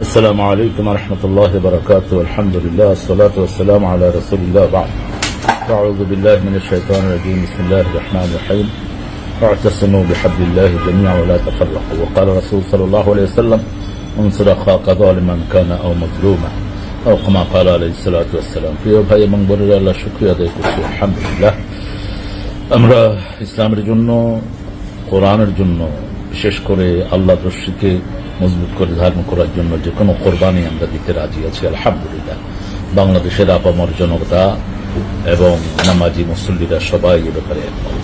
السلام عليكم ورحمة الله وبركاته. الحمد لله والصلاة والسلام على رسول الله بعد. أعوذ بالله من الشيطان الرجيم. بسم الله الرحمن الرحيم. واعتصموا بحبل الله جميعا ولا تفرقوا. وقال رسول صلى الله عليه وسلم انصر أخاك ظالما كان أو مظلوما أو كما قال عليه الصلاة والسلام. প্রিয় ভাই এবং বোনেরা, আল্লাহ শুকরিয়া আদায় করছি। আলহামদুলিল্লাহ, আমরা ইসলামের জন্য, কোরআনের জন্য, বিশেষ করে আল্লাহ রশিকে মজবুত করে ধারণ করার জন্য যে কোনো কোরবানি আমরা দিতে রাজি আছি। আলহামদুলিল্লাহ, বাংলাদেশের আপামর জনতা এবং নামাজি মুসল্লিরা সবাই এ ব্যাপারে একমত।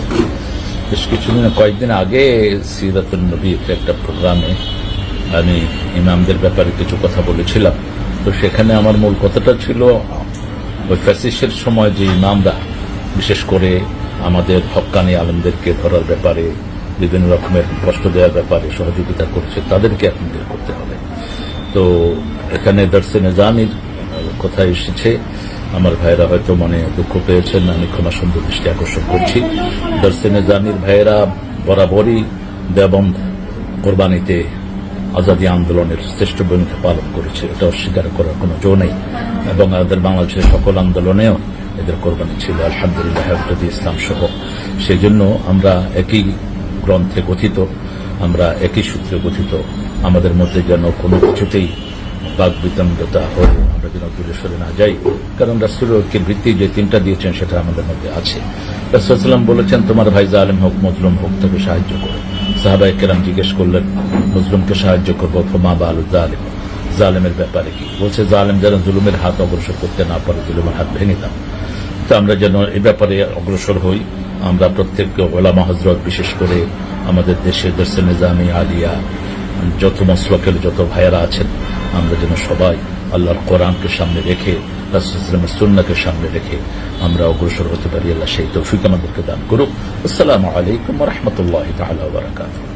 বেশ কয়েকদিন আগে সিরাতুন নবীর একটা প্রোগ্রামে আমি ইমামদের ব্যাপারে কিছু কথা বলেছিলাম। তো সেখানে আমার মূল কথাটা ছিল, ওই ফ্যাসিস্টের সময় যে ইমামরা বিশেষ করে আমাদের হক্কানি আলেমদেরকে ধরার ব্যাপারে, বিভিন্ন রকমের কষ্ট দেওয়ার ব্যাপারে সহযোগিতা করছে, তাদেরকে এখন বের করতে হবে। তো এখানে দর্শে নিজামির কথা এসেছে, আমার ভাইয়েরা হয়তো মনে দুঃখ পেয়েছেন, আমি ক্ষমা সুন্দর দৃষ্টি আকর্ষণ করছি। দর্শে নিজামির ভাইয়েরা বরাবরই দেওবন্দ কোরবানিতে আজাদী আন্দোলনের শ্রেষ্ঠ ভূমিকা পালন করেছে, এটা অস্বীকার করার কোনো জো নেই। এবং আমাদের বাংলাদেশের সকল আন্দোলনেও এদের কোরবানি ছিল, আলহামদুলিল্লাহ, হেফাজতে ইসলাম সহ। সেই জন্য আমরা একই গ্রন্থে গঠিত, আমরা একই সূত্রে গঠিত। আমাদের মধ্যে যেন কোনো কিছুতেই বাক বিতণ্ডতা হয়ে আমরা যেন দূরে সরে না যাই, কারণ রাসূল ঐক্যের ভিত্তি যে তিনটা দিয়েছেন সেটা আমাদের মধ্যে আছে। রাসূল সাল্লাল্লাহু আলাইহি ওয়াসাল্লাম বলেছেন, তোমার ভাই জালেম হোক মজলুম হোক, তাকে সাহায্য করো। সাহাবায়ে কেরাম জিজ্ঞেস করলেন, মজলুমকে সাহায্য করবো, ফমা বালু জালিম, জালেমের ব্যাপারে কি? বলছে, জালেম যেন জুলুমের হাত অগ্রসর করতে না পারে, জুলুমের হাত ভেঙে দাও। তো আমরা যেন এই ব্যাপারে অগ্রসর হই। আমরা প্রত্যেক ওলামা হযরত, বিশেষ করে আমাদের দেশে দর্শে নিজামি, আলিয়া, যত মসলকের যত ভাইয়েরা আছেন, আমরা যেন সবাই আল্লাহর কোরআনকে সামনে রেখে, রাসূল সাল্লাল্লাহু আলাইহি ওয়াসাল্লামের সুন্নাহকে সামনে রেখে আমরা অগ্রসর হতে পারি। আল্লাহ সেই তৌফিক আমাদেরকে দান করুক। আসসালামু আলাইকুম ওয়া রাহমাতুল্লাহি তাআলা ওয়া বারাকাতুহু।